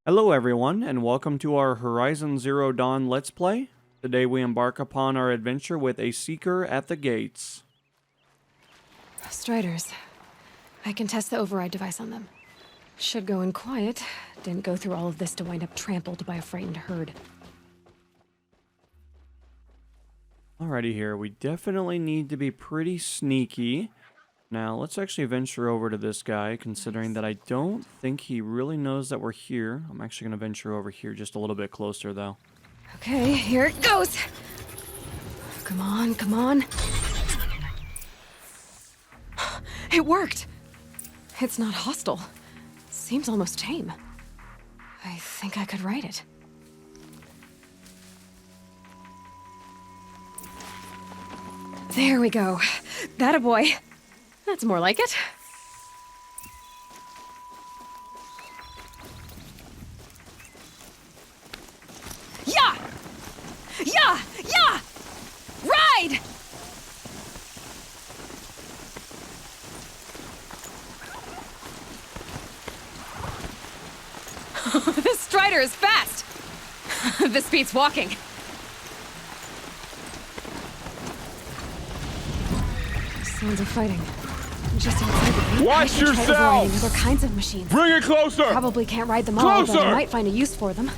Hello everyone, and welcome to our Horizon Zero Dawn Let's Play. Today we embark upon our adventure with a Seeker at the Gates. Striders. I can test the override device on them. Should go in quiet. Didn't go through all of this to wind up trampled by a frightened herd. Alrighty here, we definitely need to be pretty sneaky. Now, let's actually venture over to this guy, considering that I don't think he really knows that we're here. I'm actually going to venture over here just a little bit closer, though. Okay, here it goes! Come on, come on. It worked! It's not hostile. Seems almost tame. I think I could write it. There we go. That a boy. That's more like it. Yeah! Yeah! Yeah! Ride! This Strider is fast! This beats walking. Sounds of fighting. Just outside the gate. Watch yourselves! Other kinds of machines. Bring it closer! Probably can't ride them all, but Closer! I might find a use for them.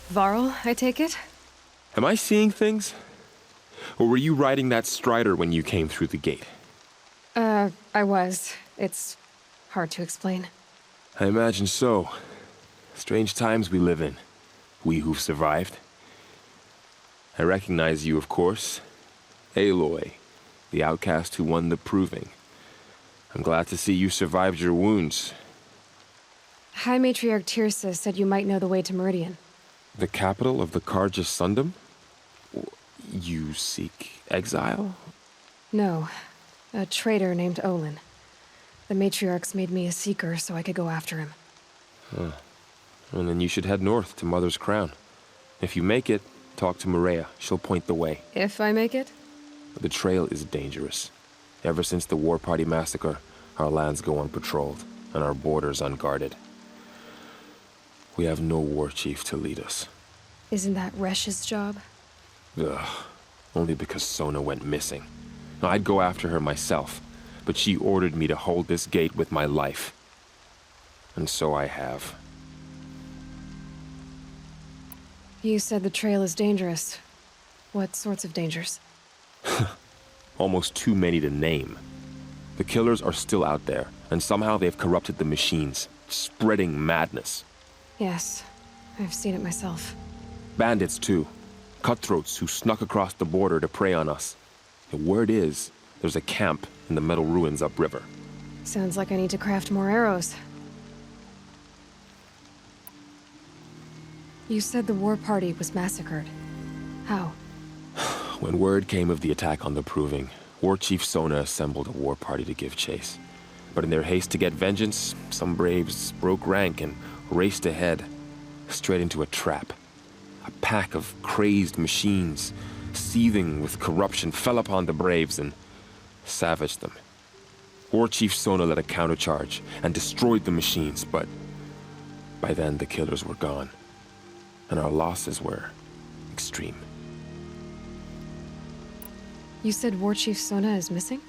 Varl, I take it? Am I seeing things? Or were you riding that Strider when you came through the gate? I was. It's hard to explain. I imagine so. Strange times we live in. We who've survived. I recognize you, of course. Aloy, the outcast who won the proving. I'm glad to see you survived your wounds. High Matriarch Tirsa said you might know the way to Meridian. The capital of the Carja Sundom? You seek exile? No. A traitor named Olin. The Matriarchs made me a Seeker so I could go after him. And then you should head north to Mother's Crown. If you make it, talk to Maria. She'll point the way. If I make it? The trail is dangerous. Ever since the War Party massacre, our lands go unpatrolled, and our borders unguarded. We have no war chief to lead us. Isn't that Resh's job? Ugh. Only because Sona went missing. I'd go after her myself, but she ordered me to hold this gate with my life. And so I have. You said the trail is dangerous. What sorts of dangers? Almost too many to name. The killers are still out there, and somehow they've corrupted the machines, spreading madness. Yes, I've seen it myself. Bandits, too. Cutthroats who snuck across the border to prey on us. The word is, there's a camp in the metal ruins upriver. Sounds like I need to craft more arrows. You said the war party was massacred. How? When word came of the attack on the Proving, War Chief Sona assembled a war party to give chase. But in their haste to get vengeance, some braves broke rank and raced ahead, straight into a trap. A pack of crazed machines, seething with corruption, fell upon the braves and savaged them. War Chief Sona led a countercharge and destroyed the machines, but by then the killers were gone, and our losses were extreme. You said War Chief Sona is missing?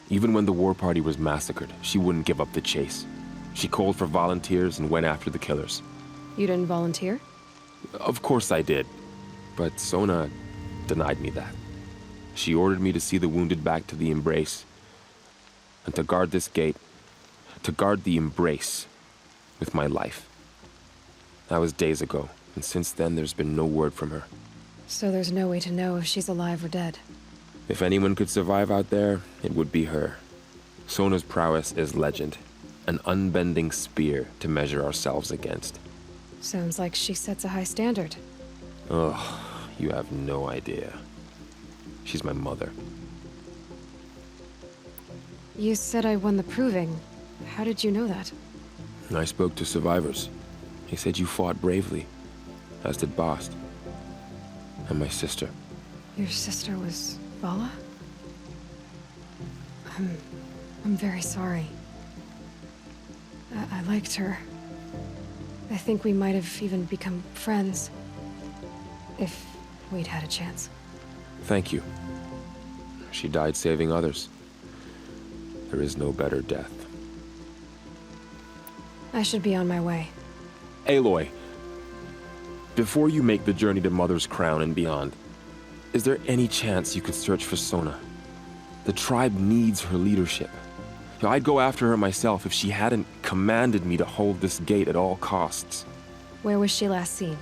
Even when the war party was massacred, she wouldn't give up the chase. She called for volunteers and went after the killers. You didn't volunteer? Of course I did, but Sona denied me that. She ordered me to see the wounded back to the Embrace, and to guard this gate, to guard the Embrace with my life. That was days ago, and since then there's been no word from her. So there's no way to know if she's alive or dead. If anyone could survive out there, it would be her. Sona's prowess is legend, an unbending spear to measure ourselves against. Sounds like she sets a high standard. Ugh, you have no idea. She's my mother. You said I won the proving. How did you know that? I spoke to survivors. He said you fought bravely, as did Bast. And my sister. Your sister was Vala? I'm very sorry. I liked her. I think we might have even become friends. If we'd had a chance. Thank you. She died saving others. There is no better death. I should be on my way. Aloy, before you make the journey to Mother's Crown and beyond, is there any chance you could search for Sona? The tribe needs her leadership. I'd go after her myself if she hadn't commanded me to hold this gate at all costs. Where was she last seen?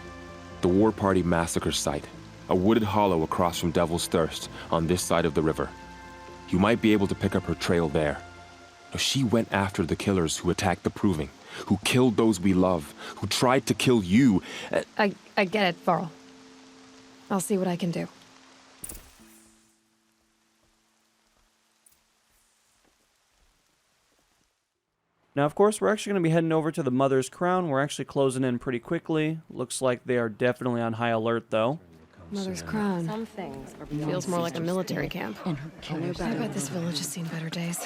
The War Party massacre site. A wooded hollow across from Devil's Thirst, on this side of the river. You might be able to pick up her trail there. She went after the killers who attacked the Proving, who killed those we love, who tried to kill you. I get it, Varl. I'll see what I can do. Now, of course, we're actually going to be heading over to the Mother's Crown. We're actually closing in pretty quickly. Looks like they are definitely on high alert, though. Mother's Crown. Some things are beyond Feels more like a military camp. and who cares? I bet this village has seen better days.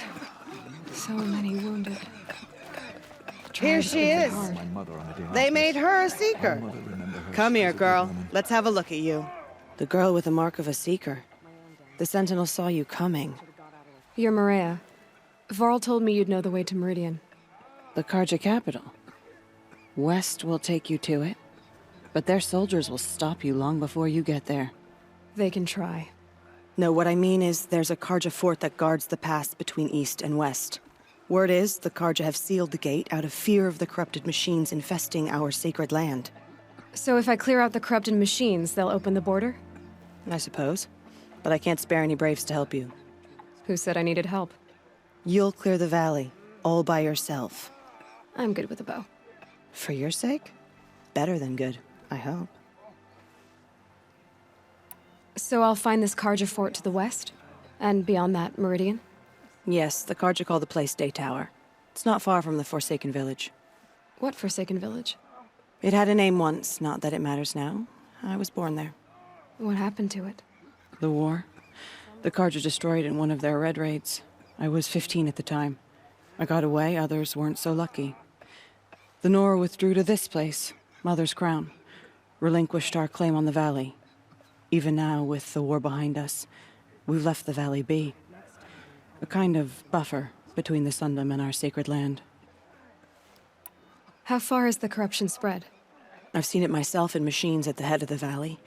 So many wounded. Here she is. They made her a seeker. Come here, girl. Let's have a look at you. The girl with the mark of a seeker. The Sentinel saw you coming. You're Maria. Varl told me you'd know the way to Meridian. The Karja capital. West will take you to it, but their soldiers will stop you long before you get there. They can try. No, what I mean is there's a Karja fort that guards the pass between east and west. Word is the Karja have sealed the gate out of fear of the corrupted machines infesting our sacred land. So if I clear out the corrupted machines, they'll open the border? I suppose. But I can't spare any braves to help you. Who said I needed help? You'll clear the valley, all by yourself. I'm good with a bow. For your sake? Better than good, I hope. So I'll find this Karja fort to the west? And beyond that, Meridian? Yes, the Karja call the place Day Tower. It's not far from the Forsaken Village. What Forsaken Village? It had a name once, not that it matters now. I was born there. What happened to it? The war. The Karja destroyed in one of their red raids. I was 15 at the time. I got away, others weren't so lucky. The Nora withdrew to this place, Mother's Crown, relinquished our claim on the valley. Even now, with the war behind us, we've left the valley be. A kind of buffer between the Sundom and our sacred land. How far has the corruption spread? I've seen it myself in machines at the head of the valley,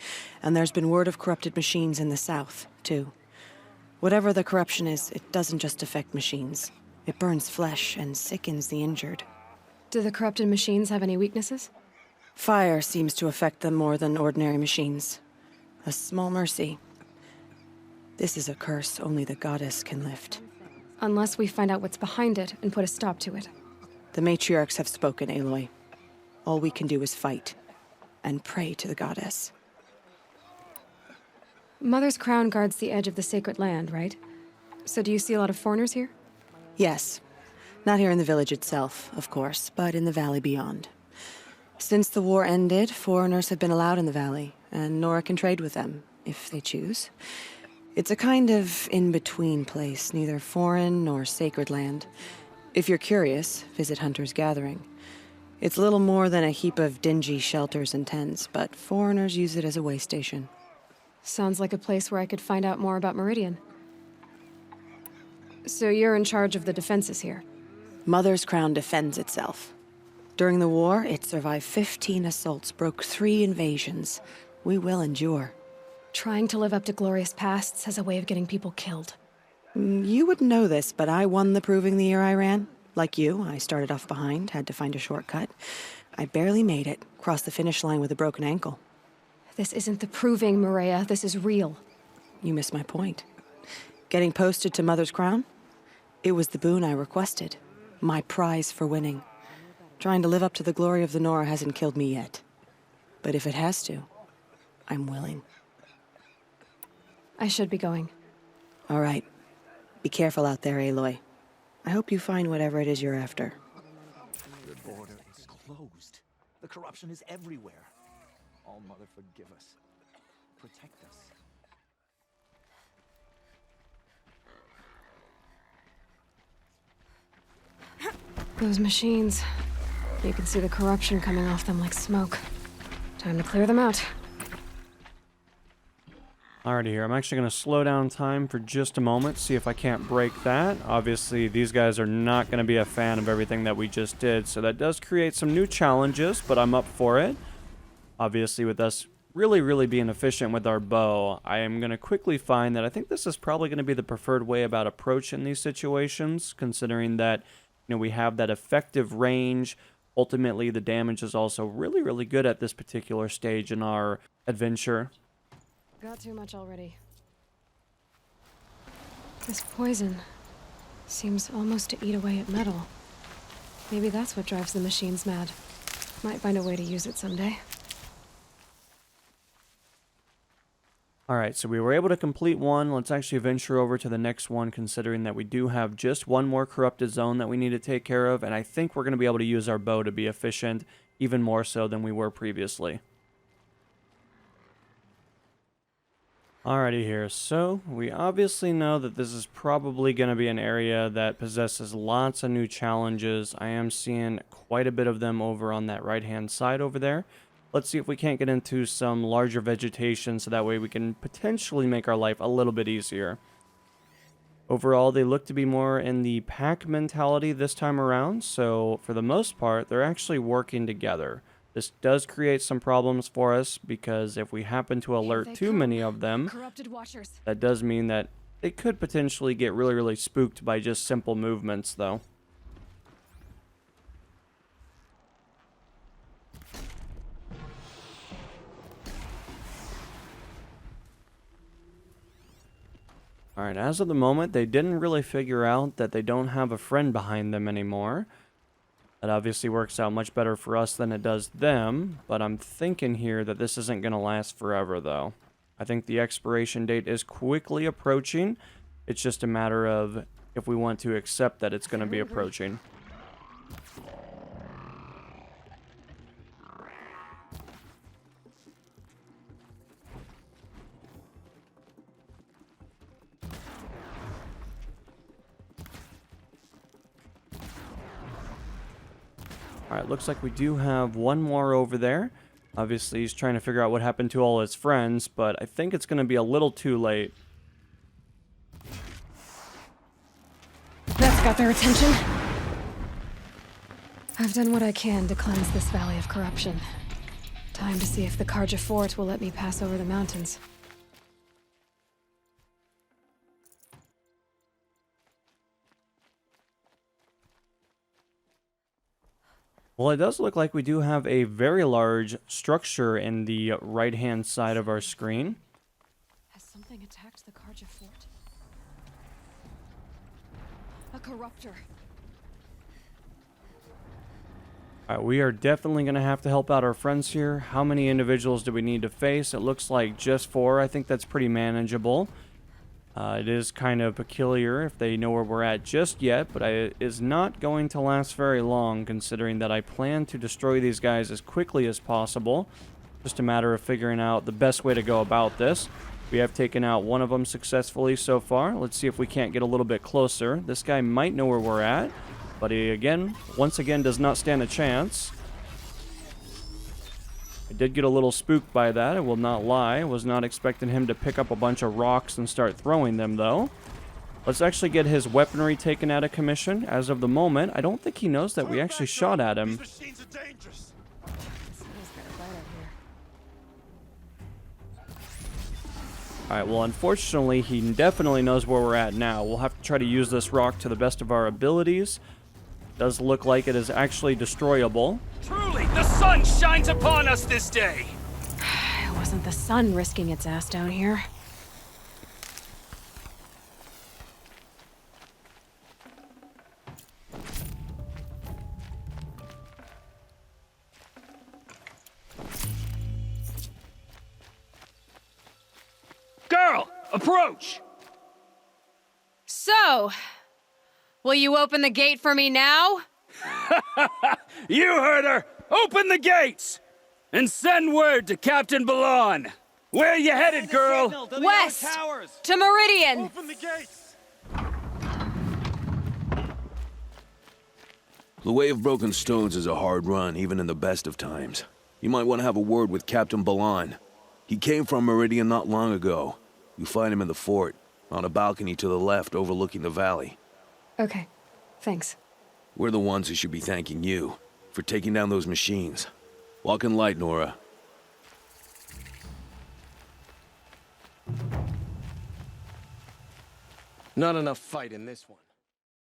and there's been word of corrupted machines in the south, too. Whatever the corruption is, it doesn't just affect machines. It burns flesh and sickens the injured. Do the corrupted machines have any weaknesses? Fire seems to affect them more than ordinary machines. A small mercy. This is a curse only the goddess can lift. Unless we find out what's behind it and put a stop to it. The matriarchs have spoken, Aloy. All we can do is fight, and pray to the goddess. Mother's Crown guards the edge of the sacred land, right? So do you see a lot of foreigners here? Yes. Not here in the village itself, of course, but in the valley beyond. Since the war ended, foreigners have been allowed in the valley, and Nora can trade with them, if they choose. It's a kind of in-between place, neither foreign nor sacred land. If you're curious, visit Hunter's Gathering. It's little more than a heap of dingy shelters and tents, but foreigners use it as a way station. Sounds like a place where I could find out more about Meridian. So you're in charge of the defenses here? Mother's Crown defends itself. During the war, it survived 15 assaults, broke 3 invasions. We will endure. Trying to live up to glorious pasts has a way of getting people killed. You wouldn't know this, but I won the Proving the year I ran. Like you, I started off behind, had to find a shortcut. I barely made it, crossed the finish line with a broken ankle. This isn't the Proving, Maria. This is real. You missed my point. Getting posted to Mother's Crown? It was the boon I requested. My prize for winning. Trying to live up to the glory of the Nora hasn't killed me yet. But if it has to, I'm willing. I should be going. All right. Be careful out there, Aloy. I hope you find whatever it is you're after. The border is closed. The corruption is everywhere. All Mother, forgive us. Protect us. Those machines. You can see the corruption coming off them like smoke. Time to clear them out. Alrighty here, I'm actually going to slow down time for just a moment, see if I can't break that. Obviously, these guys are not going to be a fan of everything that we just did, so that does create some new challenges, but I'm up for it. Obviously, with us really being efficient with our bow, I am going to quickly find that I think this is probably going to be the preferred way about approaching these situations, considering that, you know, we have that effective range. Ultimately, the damage is also really good at this particular stage in our adventure. Got too much already. This poison seems almost to eat away at metal. Maybe that's what drives the machines mad. Might find a way to use it someday. Alright, so we were able to complete one. Let's actually venture over to the next one, considering that we do have just one more corrupted zone that we need to take care of, and I think we're going to be able to use our bow to be efficient, even more so than we were previously. Alrighty here, so we obviously know that this is probably going to be an area that possesses lots of new challenges. I am seeing quite a bit of them over on that right hand side over there. Let's see if we can't get into some larger vegetation so that way we can potentially make our life a little bit easier. Overall, they look to be more in the pack mentality this time around, so for the most part, they're actually working together. This does create some problems for us, because if we happen to alert too many of them, Corrupted watchers. that does mean that they could potentially get really spooked by just simple movements, though. Alright, as of the moment, they didn't really figure out that they don't have a friend behind them anymore. That obviously works out much better for us than it does them, but I'm thinking here that this isn't going to last forever, though. I think the expiration date is quickly approaching. It's just a matter of if we want to accept that it's going to be approaching. Alright, looks like we do have one more over there. Obviously, he's trying to figure out what happened to all his friends, but I think it's going to be a little too late. That's got their attention. I've done what I can to cleanse this valley of corruption. Time to see if the Karja Fort will let me pass over the mountains. Well, it does look like we do have a very large structure in the right-hand side of our screen. Has something attacked the Karja Fort? A corruptor. Alright, we are definitely going to have to help out our friends here. How many individuals do we need to face? It looks like just 4. I think that's pretty manageable. It is kind of peculiar if they know where we're at just yet, but it is not going to last very long, considering that I plan to destroy these guys as quickly as possible. Just a matter of figuring out the best way to go about this. We have taken out one of them successfully so far. Let's see if we can't get a little bit closer. This guy might know where we're at, but he, once again, does not stand a chance. I did get a little spooked by that, I will not lie. I was not expecting him to pick up a bunch of rocks and start throwing them, though. Let's actually get his weaponry taken out of commission. As of the moment, I don't think he knows that we actually shot at him. Alright, well, unfortunately, he definitely knows where we're at now. We'll have to try to use this rock to the best of our abilities. Does look like it is actually destroyable. Truly, the sun shines upon us this day! It wasn't the sun risking its ass down here. Girl, approach! So, will you open the gate for me now? You heard her! Open the gates! And send word to Captain Balon. Where you headed, girl? West! To Meridian! The Way of Broken Stones is a hard run, even in the best of times. You might want to have a word with Captain Balon. He came from Meridian not long ago. You find him in the fort, on a balcony to the left overlooking the valley. Okay, thanks. We're the ones who should be thanking you for taking down those machines. Walk in light, Nora. Not enough fight in this one.